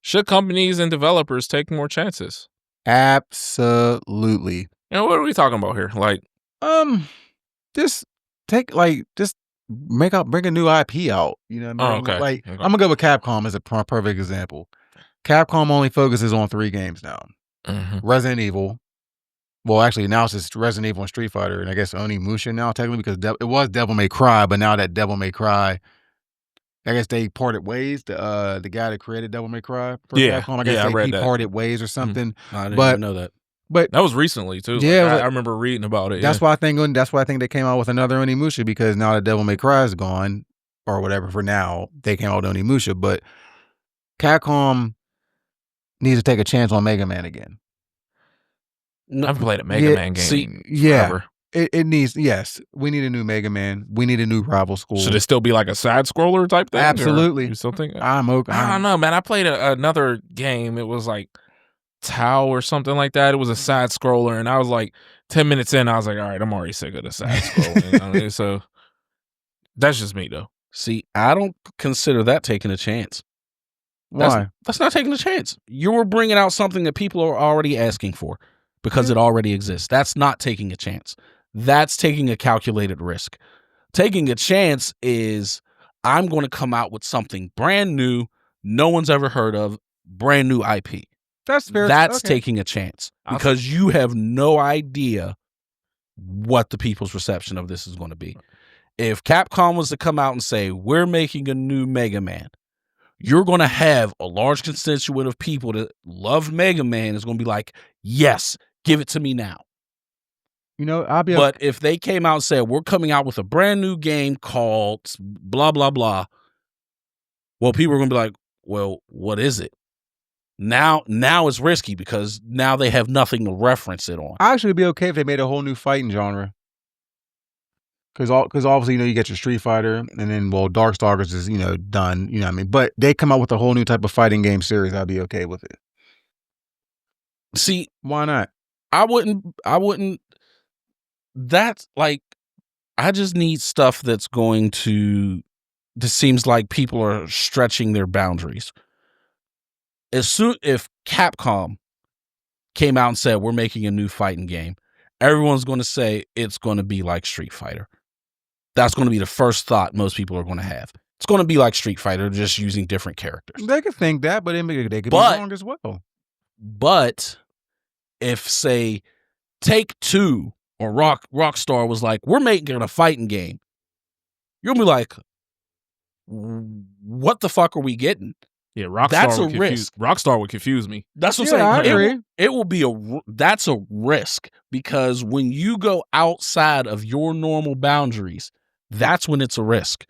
should companies and developers take more chances? Absolutely. What are we talking about here? Like, just bring a new IP out. You know what I mean? okay. Like, I'm gonna go with Capcom as a perfect example. Capcom only focuses on 3 games now. Resident Evil. Well, actually, now it's just Resident Evil and Street Fighter, and I guess Onimusha now, technically, because it was Devil May Cry, but now that Devil May Cry, I guess they parted ways. The guy that created Devil May Cry for Capcom, I guess he parted ways or something. I didn't even know that. But that was recently too. Yeah, I remember reading about it. That's why I think they came out with another Onimusha, because now that Devil May Cry is gone or whatever for now, they came out with Onimusha. But Capcom needs to take a chance on Mega Man again. I've played a Mega Man game. Forever. It needs. Yes, we need a new Mega Man. We need a new rival school. Should it still be like a side scroller type thing? Absolutely. You still think? I'm okay. I don't know, man. I played another game. It was like Tau or something like that. It was a side scroller, and I was like 10 minutes in, I was like, all right, I'm already sick of the side scrolling. So that's just me, though. See, I don't consider that taking a chance. Why? That's not taking a chance. You were bringing out something that people are already asking for because it already exists. That's not taking a chance. That's taking a calculated risk. Taking a chance is, I'm going to come out with something brand new, no one's ever heard of, brand new IP. That's fair. That's taking a chance because you have no idea what the people's reception of this is going to be. If Capcom was to come out and say, we're making a new Mega Man, you're going to have a large constituent of people that love Mega Man is going to be like, yes, give it to me now. You know, But if they came out and said, we're coming out with a brand new game called blah, blah, blah, well, people are going to be like, well, what is it? Now it's risky because now they have nothing to reference it on. I'd actually be okay if they made a whole new fighting genre. Because obviously, you get your Street Fighter, and then, Darkstalkers is, done, you know what I mean? But they come out with a whole new type of fighting game series, I'd be okay with it. See, why not? I wouldn't, that's like, I just need stuff that's going to, this seems like people are stretching their boundaries. If Capcom came out and said, we're making a new fighting game, everyone's going to say it's going to be like Street Fighter. That's going to be the first thought most people are going to have. It's going to be like Street Fighter, just using different characters. They could think that, but they could be wrong as well. But if, say, Take-Two or Rockstar was like, we're making a fighting game, you'll be like, what the fuck are we getting? Yeah, Rockstar. That's a risk. Rockstar would confuse me. That's what I'm saying. I agree. It will be that's a risk, because when you go outside of your normal boundaries, that's when it's a risk.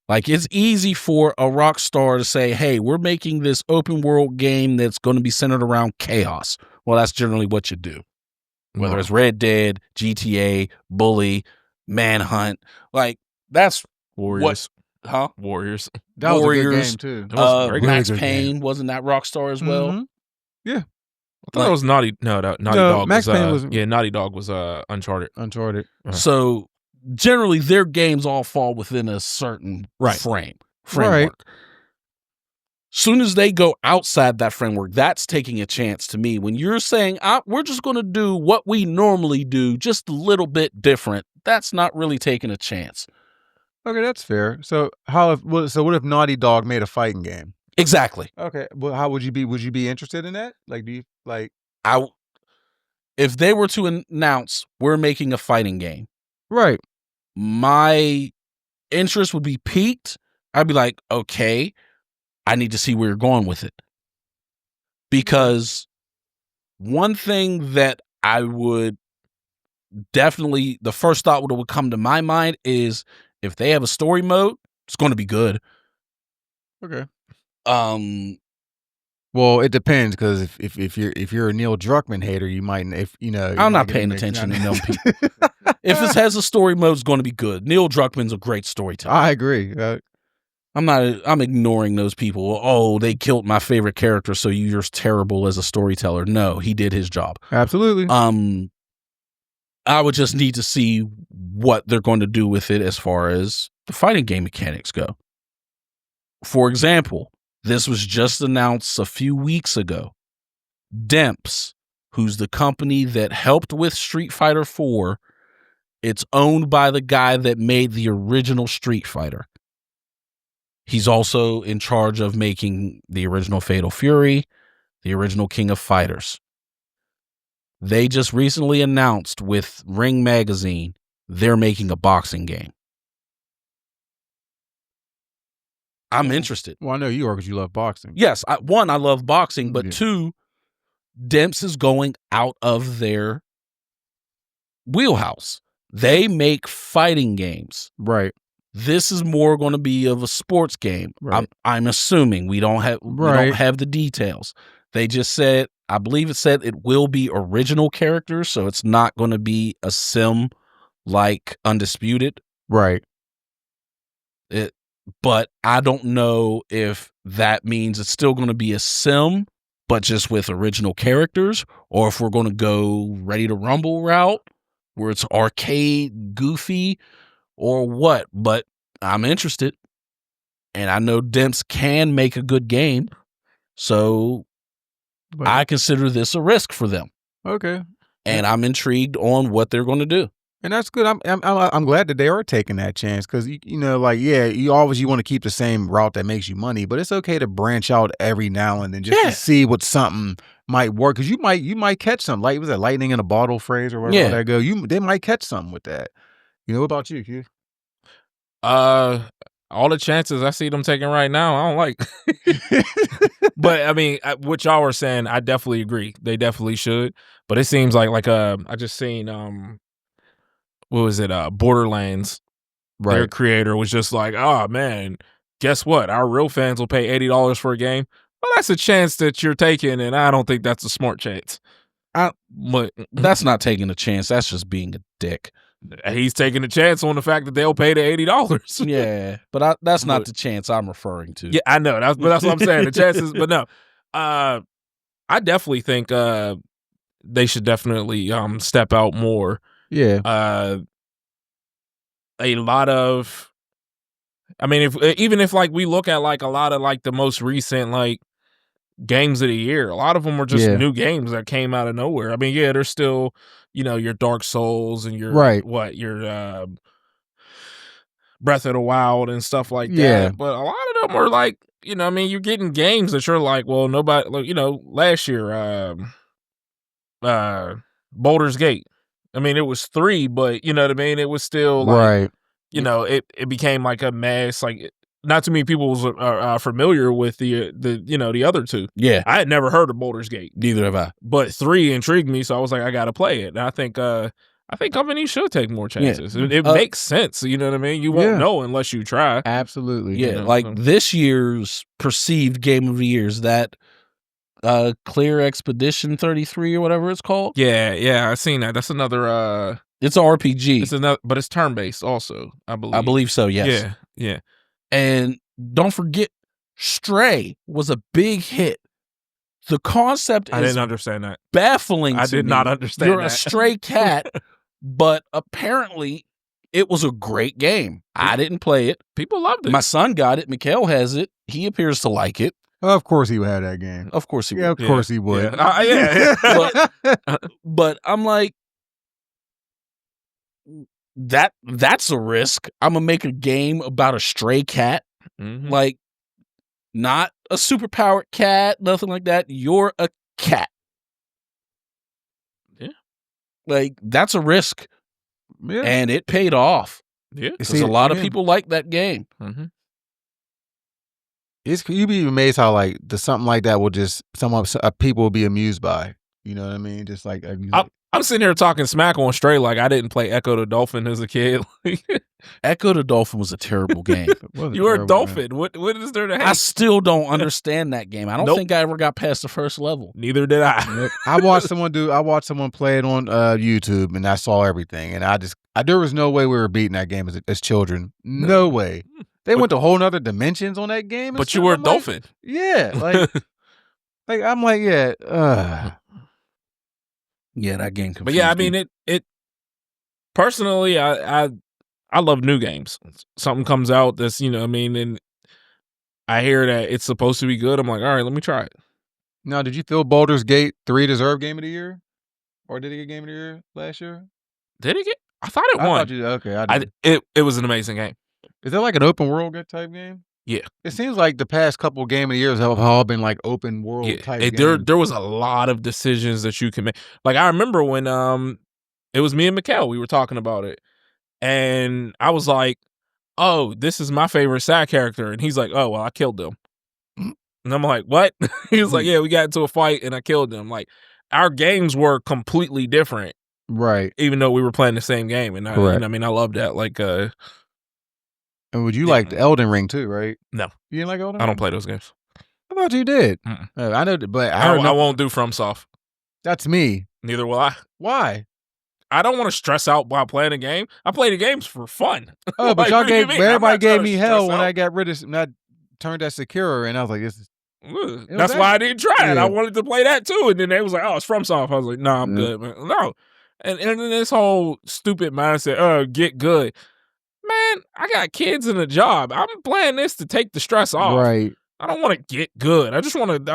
Like, it's easy for a Rockstar to say, hey, we're making this open world game that's going to be centered around chaos. Well, that's generally what you do. Whether it's Red Dead, GTA, Bully, Manhunt, like, that's Warriors. Warriors. That was a good game too. Max Payne, wasn't that Rockstar as well? Mm-hmm. Yeah. I thought it was Naughty Dog. Max Payne was Naughty Dog was Uncharted. So generally their games all fall within a certain framework. Right. Soon as they go outside that framework, that's taking a chance to me. When you're saying, we're just going to do what we normally do, just a little bit different, that's not really taking a chance. Okay, that's fair. So what if Naughty Dog made a fighting game? Exactly. Okay, well, how would you be? Would you be interested in that? Like, if they were to announce we're making a fighting game, right? My interest would be piqued. I'd be like, okay, I need to see where you're going with it. Because one thing that I would definitely, the first thought that would come to my mind is, if they have a story mode, it's going to be good. Okay. Well, it depends, because if you're a Neil Druckmann hater, you might I'm not paying attention to them people. If it has a story mode, it's going to be good. Neil Druckmann's a great storyteller. I agree. I'm ignoring those people. Oh, they killed my favorite character, so you're terrible as a storyteller. No, he did his job. Absolutely. I would just need to see what they're going to do with it as far as the fighting game mechanics go. For example, This was just announced a few weeks ago. Demps, who's the company that helped with Street Fighter 4, it's owned by the guy that made the original Street Fighter. He's also in charge of making the original Fatal Fury, the original King of Fighters. They just recently announced with Ring Magazine they're making a boxing game. I'm interested. Well, I know you are because you love boxing. Yes, I love boxing, but two, Demps is going out of their wheelhouse. They make fighting games. Right. This is more going to be of a sports game. Right. I'm assuming we don't have the details. They just said, I believe it said it will be original characters, so it's not going to be a sim like Undisputed. Right. But I don't know if that means it's still going to be a sim, but just with original characters, or if we're going to go Ready to Rumble route, where it's arcade, goofy, or what. But I'm interested. And I know Demps can make a good game. So I consider this a risk for them. Okay. And I'm intrigued on what they're going to do. And that's good. I'm glad that they are taking that chance because you want to keep the same route that makes you money, but it's okay to branch out every now and then just to see what something might work because you might catch something. Like was that lightning in a bottle phrase or whatever that go? They might catch something with that. You know, what about you, Q? All the chances I see them taking right now, I don't like. But I mean, what y'all were saying, I definitely agree. They definitely should. But it seems like I just seen what was it? Borderlands. Right. Their creator was just like, oh man, guess what? Our real fans will pay $80 for a game. Well, that's a chance that you're taking, and I don't think that's a smart chance. But that's not taking a chance. That's just being a dick. He's taking a chance on the fact that they'll pay the $80. Yeah, but that's not the chance I'm referring to. Yeah, I know. That's what I'm saying. The chances, but no. I definitely think they should definitely step out more. Yeah. A lot of, I mean, even if like we look at like a lot of like the most recent like games of the year, a lot of them were just new games that came out of nowhere. I mean, there's still, your Dark Souls and your your Breath of the Wild and stuff like that. But a lot of them are like, you're getting games that you're like, well, nobody, like, last year, Baldur's Gate. I mean, it was 3, but you know what I mean? It was still like, it became like a mess. Like, not too many people was familiar with the other 2. Yeah. I had never heard of Baldur's Gate. Neither have I. But 3 intrigued me, so I was like, I got to play it. And I think companies should take more chances. Yeah. It makes sense. You know what I mean? You won't know unless you try. Absolutely. Yeah. This year's perceived game of the year is that Clear Expedition 33 or whatever it's called. Yeah, I've seen that. That's another it's an RPG. It's another, but it's turn-based also, I believe. I believe so, yes. Yeah. And don't forget, Stray was a big hit. The concept is, I didn't understand that. Baffling. I did not understand You're that. a stray cat, but apparently it was a great game. I didn't play it. People loved it. My son got it. Mikhail has it. He appears to like it. Of course he would have that game. Of course he would. Yeah, of course he would. Yeah. But I'm like, that's a risk. I'm gonna make a game about a stray cat. Mm-hmm. Like, not a superpowered cat, nothing like that. You're a cat. Yeah. Like, that's a risk. Yeah. And it paid off. Yeah. Because a lot of people like that game. Mm-hmm. You'd be amazed how like something like that will just people will be amused by. You know what I mean? Just like I'm sitting here talking smack on Stray like I didn't play Echo the Dolphin as a kid. Echo the Dolphin was a terrible game. You were a dolphin. Game. What is there to hate? I still don't understand that game. I don't think I ever got past the first level. Neither did I. I watched someone play it on YouTube, and I saw everything. And there was no way we were beating that game as children. No way. They went to whole nother dimensions on that game. But you were a dolphin. Yeah, like I'm like, yeah. Yeah, that game. But yeah, I mean, it. Personally, I love new games. Something comes out that's and I hear that it's supposed to be good. I'm like, all right, let me try it. Now, did you feel Baldur's Gate 3 deserved Game of the Year? Or did it get Game of the Year last year? Did it get? I thought it I won. thought you okay. I did. It was an amazing game. Is that like an open world type game? Yeah. It seems like the past couple Game of the Years have all been like open world type games. There was a lot of decisions that you can make. Like I remember when it was me and Mikkel, we were talking about it. And I was like, oh, this is my favorite side character. And he's like, oh, well, I killed them. And I'm like, what? He was like, yeah, we got into a fight and I killed him. Like, our games were completely different. Right. Even though we were playing the same game. And I mean, I love that. Like, and would you like the Elden Ring too, right? No. You didn't like Elden Ring? I don't play those games. I thought you did. I know, but I won't do FromSoft. That's me. Neither will I. Why? I don't want to stress out while playing a game. I play the games for fun. Oh, but y'all everybody gave me hell when I got rid of, when I turned that Secure, and I was like, this is. That's why I didn't try it. I wanted to play that too, and then they was like, "Oh, it's FromSoft." I was like, "No, I'm good, man." No, and then this whole stupid mindset, "Oh, get good." Man, I got kids and a job. I'm playing this to take the stress off. Right. I don't want to get good. I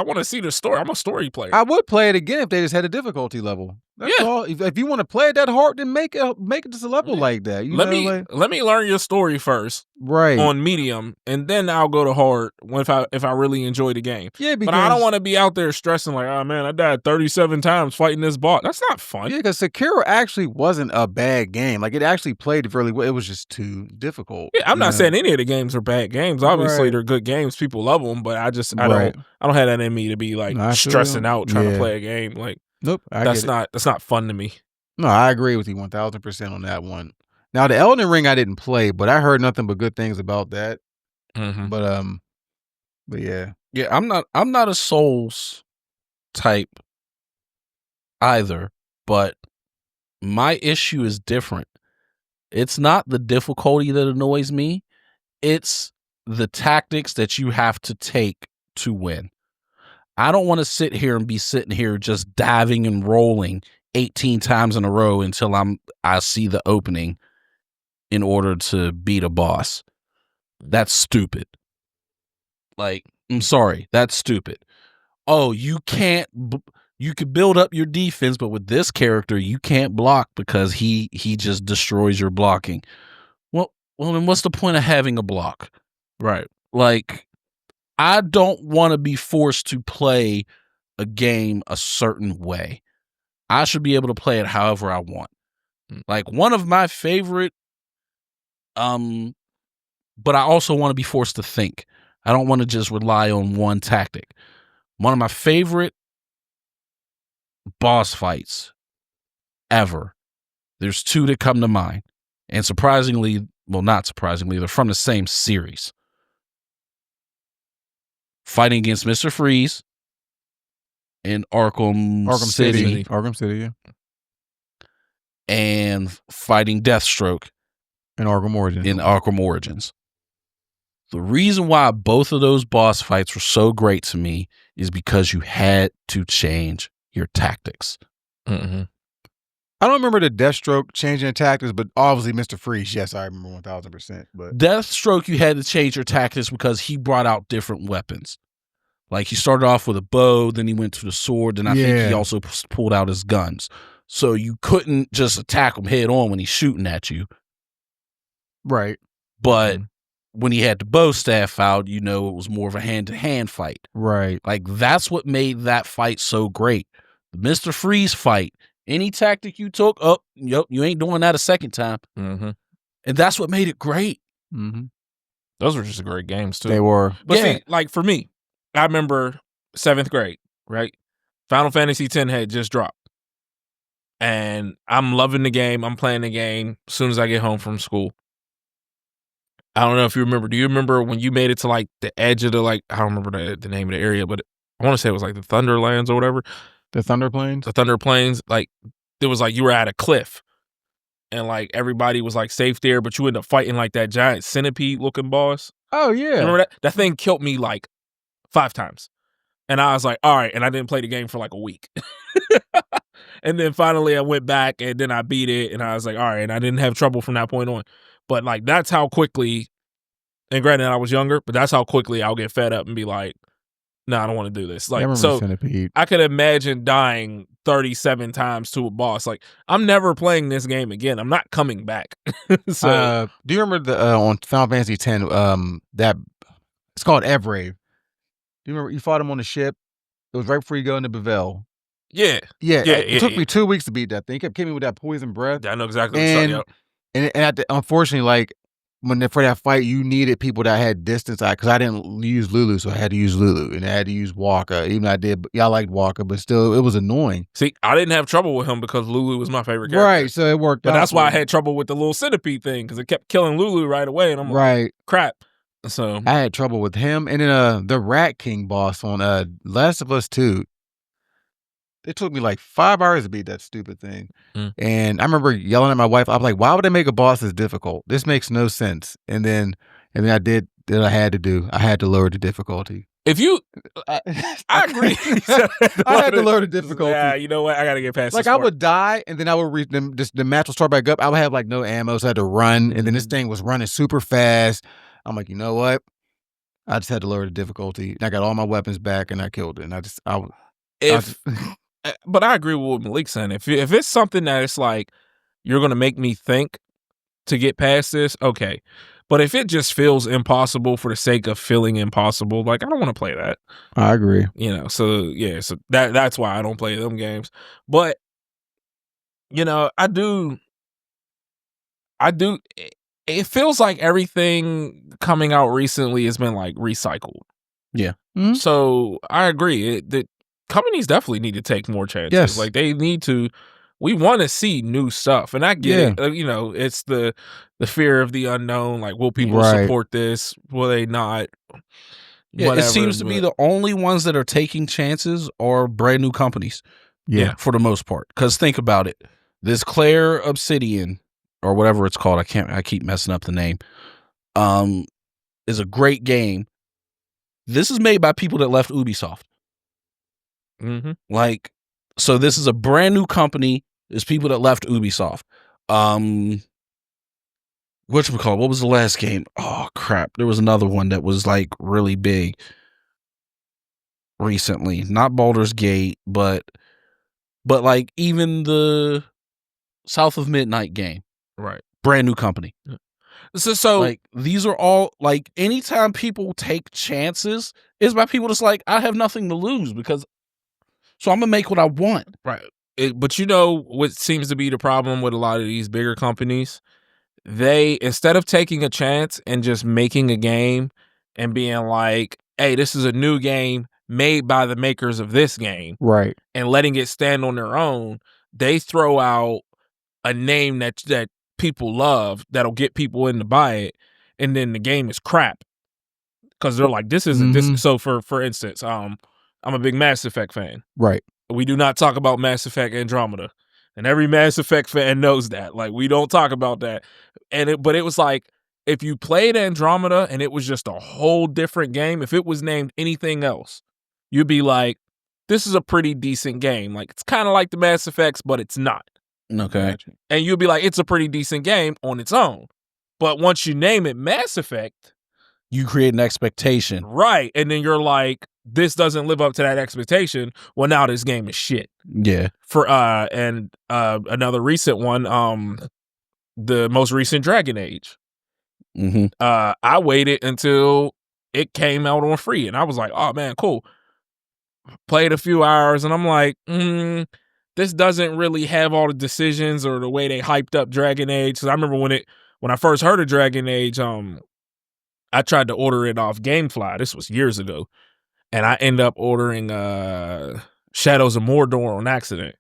want to see the story. I'm a story player. I would play it again if they just had a difficulty level. That's all. If you want to play it that hard, then make it just a level like that. Let me learn your story first, right? On medium, and then I'll go to hard if I really enjoy the game. Yeah, but I don't want to be out there stressing like, oh man, I died 37 times fighting this boss. That's not fun. Yeah, because Sekiro actually wasn't a bad game. Like it actually played really well. It was just too difficult. Yeah, I'm not saying any of the games are bad games. Obviously, they're good games. People love them, but I don't have that in me to be like stressing out trying to play a game. Like, nope, that's not fun to me. No, I agree with you 1000% on that one. Now the Elden Ring I didn't play, but I heard nothing but good things about that. Mm-hmm. But yeah, I'm not a Souls type either, but my issue is different. It's not the difficulty that annoys me; it's the tactics that you have to take to win. I don't want to sit here and be sitting here just diving and rolling 18 times in a row until I see the opening in order to beat a boss. That's stupid. Like, I'm sorry, that's stupid. Oh, you can't. You could build up your defense, but with this character, you can't block because he just destroys your blocking. Well, then what's the point of having a block? Right. Like, I don't want to be forced to play a game a certain way. I should be able to play it however I want. Like one of my favorite, but I also want to be forced to think. I don't want to just rely on one tactic. One of my favorite boss fights ever. There's two that come to mind. And surprisingly, well, not surprisingly, they're from the same series. Fighting against Mr. Freeze in Arkham City. Arkham City, yeah. And fighting Deathstroke in Arkham Origins. The reason why both of those boss fights were so great to me is because you had to change your tactics. Mm-hmm. I don't remember the Deathstroke changing tactics, but obviously Mr. Freeze, yes, I remember 1000%. But Deathstroke, you had to change your tactics because he brought out different weapons. Like he started off with a bow, then he went to the sword, then I think he also pulled out his guns. So you couldn't just attack him head on when he's shooting at you. Right. But when he had the bow staff out, it was more of a hand-to-hand fight. Right. Like that's what made that fight so great. The Mr. Freeze fight, any tactic you took, you ain't doing that a second time. Mm-hmm. And that's what made it great. Mm-hmm. Those were just great games too. They were. But see, like for me, I remember 7th grade, right? Final Fantasy X had just dropped. And I'm loving the game. I'm playing the game as soon as I get home from school. I don't know if you remember. Do you remember when you made it to like the edge of I don't remember the name of the area, but I want to say it was like the Thunderlands or whatever. The Thunder Plains? The Thunder Plains. Like, it was like you were at a cliff. And like everybody was like safe there, but you ended up fighting like that giant centipede looking boss. Oh, yeah. Remember that? That thing killed me like 5 times. And I was like, all right. And I didn't play the game for like a week. And then finally I went back and then I beat it. And I was like, all right. And I didn't have trouble from that point on. But like, that's how quickly And granted, I was younger, but that's how quickly I'll get fed up and be like, "No, I don't want to do this." I Like, remember so Centipede. I could imagine dying 37 times to a boss. Like, I'm never playing this game again. I'm not coming back. So, Do you remember the on Final Fantasy X? That it's called Evrave. Do you remember you fought him on the ship? It was right before you go into Bevelle. yeah, It took me 2 weeks to beat that thing. He kept killing me with that poison breath. I know exactly what you're talking about. And unfortunately, like for that fight, you needed people that had distance. Because I didn't use Lulu, so I had to use Lulu, and I had to use Walker. Even though I liked Walker, but still, it was annoying. See, I didn't have trouble with him because Lulu was my favorite character. Right, so it worked. But out that's why I me. had trouble with the little centipede thing because it kept killing Lulu right away, and I'm like, crap. So I had trouble with him, and then the Rat King boss on Last of Us 2. It took me like 5 hours to beat that stupid thing. And I remember yelling at my wife. I was like, why would they make a boss this difficult? This makes no sense. And then I did what I had to do. I had to lower the difficulty. If you, I agree. I had to lower the difficulty. Yeah, you know what? I got to get past like this I part. would die, and then I would reach the match will start back up. I would have like no ammo, so I had to run. And then this thing was running super fast. I'm like, you know what? I just had to lower the difficulty. And I got all my weapons back, and I killed it. And but I agree with what Malik's saying. If it's something that it's like you're gonna make me think to get past this, okay. But if it just feels impossible for the sake of feeling impossible, like I don't want to play that. I agree. You know, so yeah, so that's why I don't play them games. But you know, I do. It feels like everything coming out recently has been like recycled. Yeah. Mm-hmm. So I agree that companies definitely need to take more chances. Yes. Like they need to. We want to see new stuff, and I get it. You know, it's the fear of the unknown. Like, will people support this? Will they not? Yeah, it seems to be the only ones that are taking chances are brand new companies. Yeah, for the most part. Because think about it, this Claire Obsidian or whatever it's called, I keep messing up the name. Is a great game. This is made by people that left Ubisoft. Mm-hmm. Like, so this is a brand new company. There's people that left Ubisoft. Whatchamacallit, what was the last game? Oh crap. There was another one that was like really big recently. Not Baldur's Gate, but like even the South of Midnight game. Right. Brand new company. So like these are all like anytime people take chances, it's by people that's like, I have nothing to lose so I'm gonna make what I want. Right. But you know what seems to be the problem with a lot of these bigger companies? They, instead of taking a chance and just making a game and being like, hey, this is a new game made by the makers of this game. Right. And letting it stand on their own, they throw out a name that people love that'll get people in to buy it, and then the game is crap. Because they're like, this isn't this. So for instance, I'm a big Mass Effect fan. Right. We do not talk about Mass Effect Andromeda. And every Mass Effect fan knows that. Like, we don't talk about that. But it was like, if you played Andromeda and it was just a whole different game, if it was named anything else, you'd be like, this is a pretty decent game. Like, it's kind of like the Mass Effects, but it's not. Okay. And you'd be like, it's a pretty decent game on its own. But once you name it Mass Effect, you create an expectation. Right. And then you're like, this doesn't live up to that expectation. Well, now this game is shit. Yeah. And another recent one, the most recent Dragon Age. Mm-hmm. I waited until it came out on free, and I was like, oh man, cool. Played a few hours, and I'm like, this doesn't really have all the decisions or the way they hyped up Dragon Age. So I remember when I first heard of Dragon Age, I tried to order it off GameFly. This was years ago. And I ended up ordering Shadows of Mordor on accident.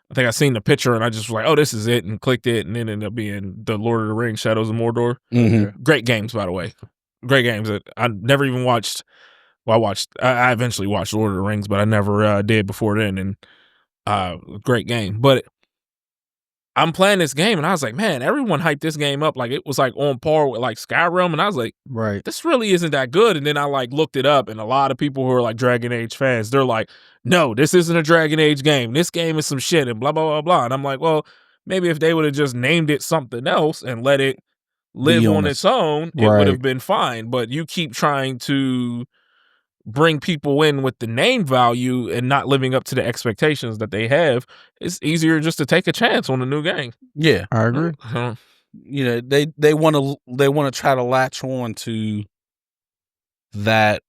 I think I seen the picture and I just was like, oh, this is it, and clicked it, and then ended up being the Lord of the Rings, Shadows of Mordor. Mm-hmm. Great games, by the way. Great games that I never even watched. Well, I eventually watched Lord of the Rings, but I never did before then. And great game. But I'm playing this game and I was like, man, everyone hyped this game up like it was like on par with like Skyrim, and I was like, right, this really isn't that good. And then I like looked it up, and a lot of people who are like Dragon Age fans, they're like, no, this isn't a Dragon Age game. This game is some shit and blah blah blah blah. And I'm like, well, maybe if they would have just named it something else and let it live on its own, it would have Right. been fine. But you keep trying to bring people in with the name value and not living up to the expectations that they have. It's easier just to take a chance on a new game. Yeah, I agree. you know, they want to try to latch on to that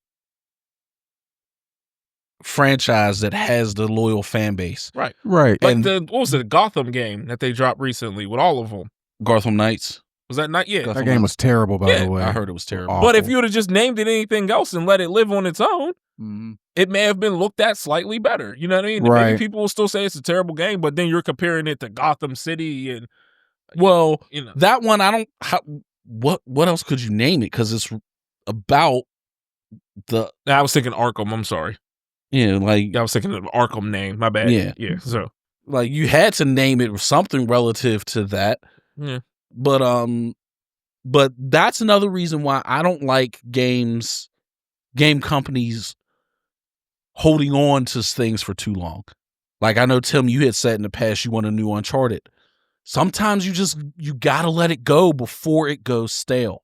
franchise that has the loyal fan base. Right. Right. Like And- what was the Gotham game that they dropped recently with all of them? Gotham Knights. Was that not yet? That game was terrible, by the way. I heard it was terrible. But if Awful. you would have just named it anything else and let it live on its own, Mhm. it may have been looked at slightly better. You know what I mean? Maybe Right. people will still say it's a terrible game, but then you're comparing it to Gotham City and Well, you know. that one I don't. What else could you name it? Because it's about the I was thinking Arkham. I'm sorry. like I was thinking of Arkham name. My bad. Yeah. Yeah. So like you had to name it something relative to that. yeah. But that's another reason why I don't like game companies holding on to things for too long. Like I know, Tim, you had said in the past you want a new Uncharted. Sometimes you gotta let it go before it goes stale.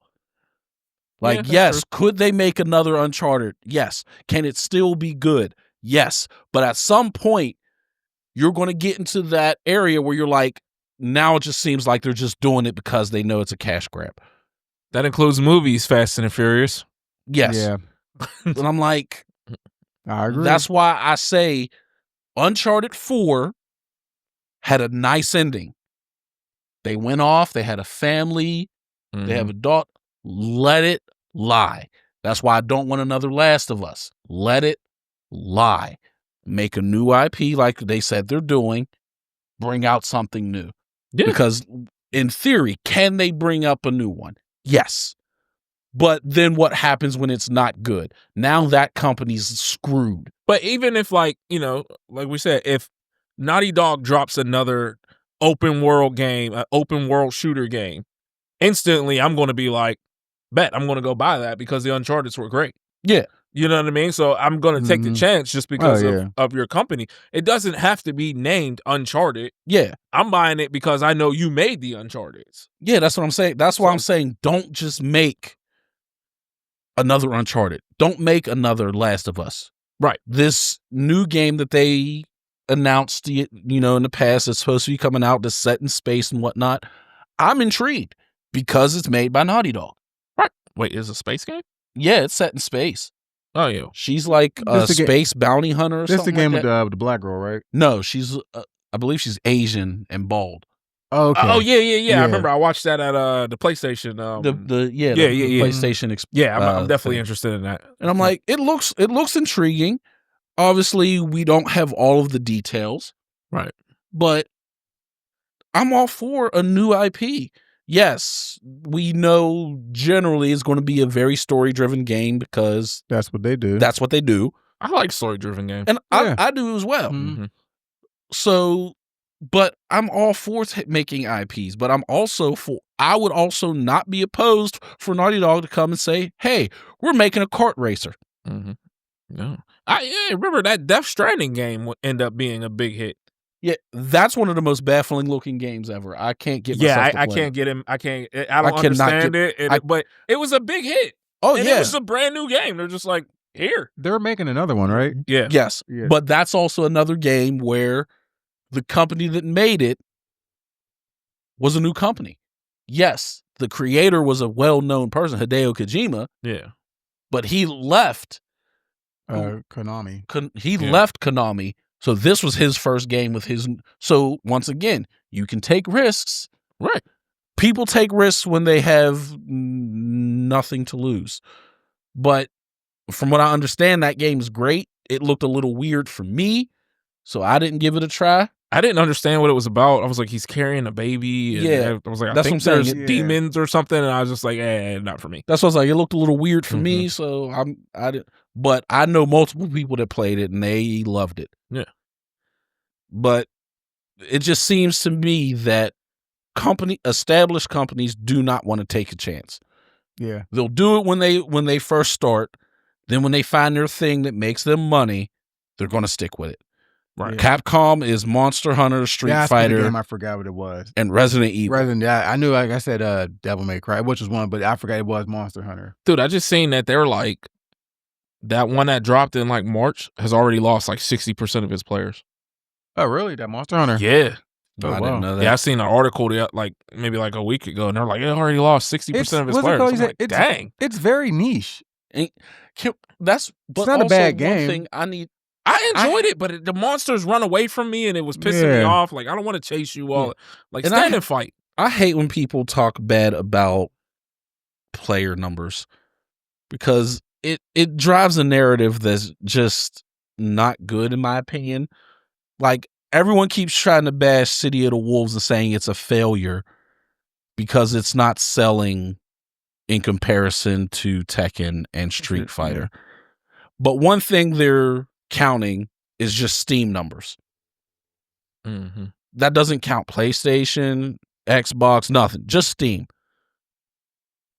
Like, Yeah, that's yes, could they make another Uncharted? Yes. Can it still be good? Yes. But at some point, you're going to get into that area where you're like, now it just seems like they're just doing it because they know it's a cash grab. That includes movies, Fast and Furious. Yes. Yeah, And I'm like, I agree. that's why I say Uncharted 4 had a nice ending. They went off, they had a family, they have a daughter. Let it lie. That's why I don't want another Last of Us. Let it lie. Make a new IP like they said they're doing. Bring out something new. Yeah. Because in theory, can they bring up a new one? Yes. But then what happens when it's not good? Now that company's screwed. But even if like we said, if Naughty Dog drops another open world game, an open world shooter game, instantly I'm going to be like, bet I'm going to go buy that because the Uncharted's were great. Yeah. You know what I mean? So I'm going to take the Mhm. chance just because Oh, yeah. of your company. It doesn't have to be named Uncharted. Yeah. I'm buying it because I know you made the Uncharteds. Yeah, that's what I'm saying. That's why So- I'm saying don't just make another Uncharted. Don't make another Last of Us. Right. This new game that they announced, in the past, it's supposed to be coming out, that's set in space and whatnot. I'm intrigued because it's made by Naughty Dog. Right. Wait, is it a space game? Yeah, it's set in space. Oh, yeah. She's like a This the ga- space bounty hunter or This is the something game like with that. the black girl, right? No, she's, I believe she's Asian and bald. Oh, okay. Oh, yeah. Yeah. I remember I watched that at the PlayStation. The yeah. PlayStation. I'm definitely thing. interested in that. And I'm like, it looks intriguing. Obviously, we don't have all of the details. Right. But I'm all for a new IP. Yes, we know generally it's going to be a very story-driven game because That's what they do. that's what they do. I like story-driven games. And Yeah. I do as well. Mhm. So, but I'm all for making IPs, but I would also not be opposed for Naughty Dog to come and say, hey, we're making a kart racer. Mm-hmm. No. I remember that Death Stranding game would end up being a big hit. Yeah, that's one of the most baffling looking games ever. I can't get myself Yeah, to I play can't it. get him. I don't cannot understand it. But it was a big hit. Oh, And yeah. it was a brand new game. They're just like, here. They're making another one, right? Yeah. Yes. Yeah. But that's also another game where the company that made it was a new company. Yes, the creator was a well-known person, Hideo Kojima, Yeah. but he left. Konami. Left Konami. So this was his first game with his. So once again, you can take risks. Right. People take risks when they have nothing to lose. But from what I understand, that game's great. It looked a little weird for me, so I didn't give it a try. I didn't understand what it was about. I was like, he's carrying a baby. And Yeah. I was like, I That's think what I'm saying. there's Yeah. demons or something. And I was just like, not for me. That's what I was like. It looked a little weird for me, so I didn't. But I know multiple people that played it and they loved it. Yeah. But it just seems to me that established companies do not want to take a chance. Yeah. They'll do it when they first start. Then when they find their thing that makes them money, they're going to stick with it. Right. Capcom is Monster Hunter, Street Fighter. Game, I forgot what it was. And Resident Evil. I knew, like I said, Devil May Cry, which was one, but I forgot it was Monster Hunter. Dude, I just seen that they're like, that one that dropped in like March has already lost like 60% of its players. Oh, really? That Monster Hunter? Yeah. Oh, I didn't know that. Yeah, I seen an article like maybe like a week ago, and they're like, it already lost 60% of its players. I'm like, dang. It's very niche. That's it's not a bad game. Thing I enjoyed it, but the monsters run away from me, and it was pissing me off. Like, I don't want to chase you all. Like, stand and fight. I hate when people talk bad about player numbers because it drives a narrative that's just not good, in my opinion. Like, everyone keeps trying to bash City of the Wolves and saying it's a failure because it's not selling in comparison to Tekken and Street Fighter. But one thing they're counting is just Steam numbers. Mm-hmm. That doesn't count PlayStation, Xbox, nothing. Just Steam.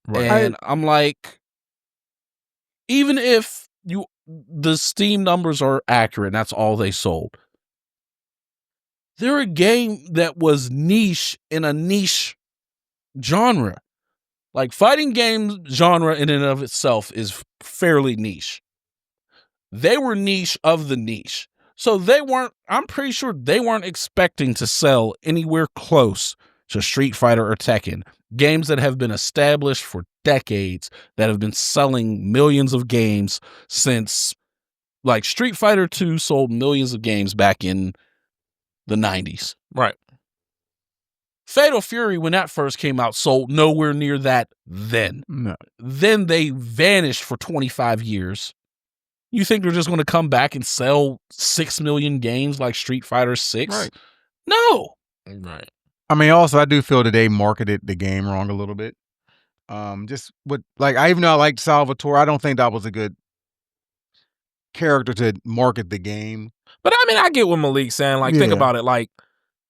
Right. And I'm like, even if the Steam numbers are accurate and that's all they sold, they're a game that was niche in a niche genre. Like, fighting game genre in and of itself is fairly niche. They were niche of the niche. So I'm pretty sure they weren't expecting to sell anywhere close to Street Fighter or Tekken. Games that have been established for decades, that have been selling millions of games since, like, Street Fighter 2 sold millions of games back in the 90s. Right. Fatal Fury, when that first came out, sold nowhere near that then. No. Then they vanished for 25 years. You think they're just going to come back and sell 6 million games like Street Fighter 6? Right. No. Right. I mean, also, I do feel that they marketed the game wrong a little bit. Just with, like, even though I liked Salvatore, I don't think that was a good character to market the game. But I mean, I get what Malik's saying. Like, think about it. Like,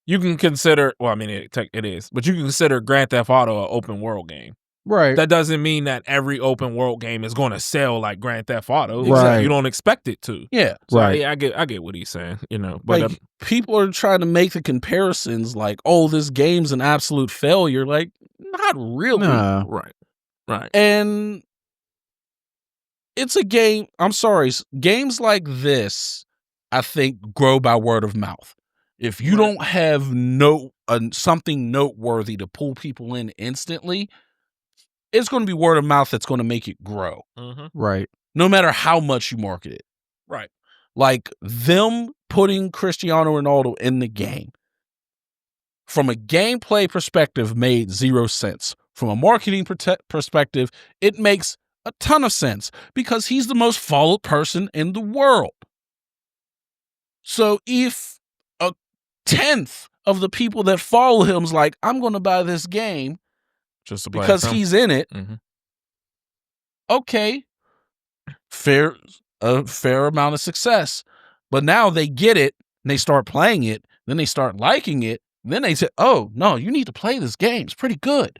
you can consider, well, I mean, it is, but you can consider Grand Theft Auto an open world game. Right. That doesn't mean that every open world game is going to sell like Grand Theft Auto. Right. You don't expect it to. Yeah. So right. I get what he's saying, you know. But like, people are trying to make the comparisons like, oh, this game's an absolute failure. Like, not really. No. Right. Right. And it's a game. I'm sorry. Games like this, I think, grow by word of mouth. If you don't have something noteworthy to pull people in instantly, it's going to be word of mouth that's going to make it grow. Mm-hmm. Right. No matter how much you market it. Right. Like, them putting Cristiano Ronaldo in the game, from a gameplay perspective, made 0 sense. From a marketing perspective, it makes a ton of sense because he's the most followed person in the world. So if a 10th of the people that follow him's like, I'm going to buy this game just to because he's in it, okay, a fair amount of success. But now they get it, and they start playing it, then they start liking it, then they say, oh, no, you need to play this game. It's pretty good.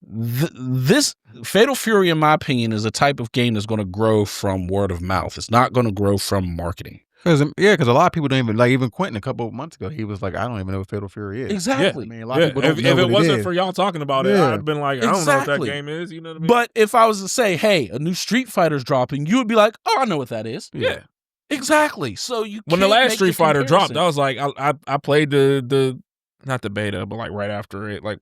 This Fatal Fury, in my opinion, is a type of game that's going to grow from word of mouth. It's not going to grow from marketing. Because a lot of people don't even, like, even Quentin a couple of months ago, he was like, I don't even know what Fatal Fury is. Exactly. I mean, a lot of people don't know if it wasn't is. for y'all talking about it, I'd have been like, I don't know what that game is. You know what I mean? But if I was to say, hey, a new Street Fighter's dropping, you would be like, oh, I know what that is. Yeah. Exactly. So when the last Street Fighter dropped, I was like, I played the not the beta, but like right after it, like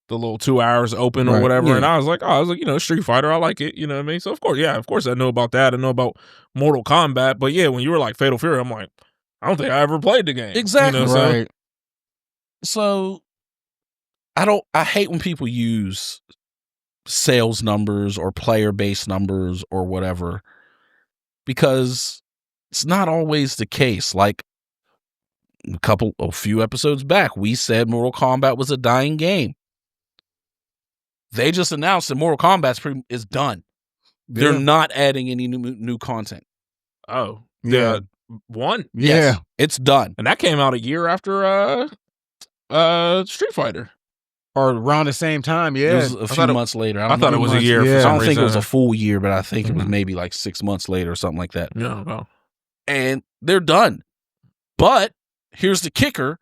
the little 2 hours open or whatever. And I was like, you know, Street Fighter, I like it. You know what I mean? So of course I know about that. I know about Mortal Kombat. But yeah, when you were like Fatal Fury, I'm like, I don't think I ever played the game. Exactly. You know, right. So I hate when people use sales numbers or player base numbers or whatever, because it's not always the case. Like a few episodes back, we said Mortal Kombat was a dying game. They just announced that Mortal Kombat is done. Yeah. They're not adding any new content. Oh, yeah. One? Yes, it's done. And that came out a year after Street Fighter. Or around the same time, It was a few months later. I thought it was a year. Yeah. For I don't some think it was reason. a full year, but I think it was maybe like 6 months later or something like that. Yeah. No. And they're done. But here's the kicker.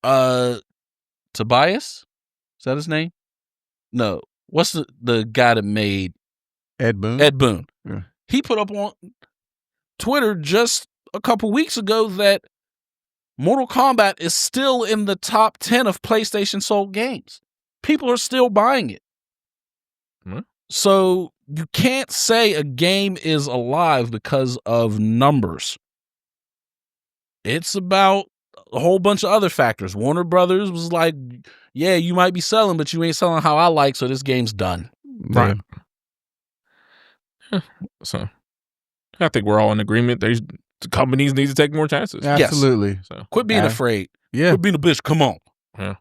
Tobias? Is that his name? No. What's the guy that made Ed Boon? Ed Boon. Yeah. He put up on Twitter just a couple weeks ago that Mortal Kombat is still in the top 10 of PlayStation sold games. People are still buying it. So you can't say a game is alive because of numbers. It's about a whole bunch of other factors. Warner Brothers was like, yeah, you might be selling, but you ain't selling how I like, so this game's done. Right. So I think we're all in agreement. The companies need to take more chances. Absolutely. Quit being afraid. Yeah. Quit being a bitch. Come on. Yeah.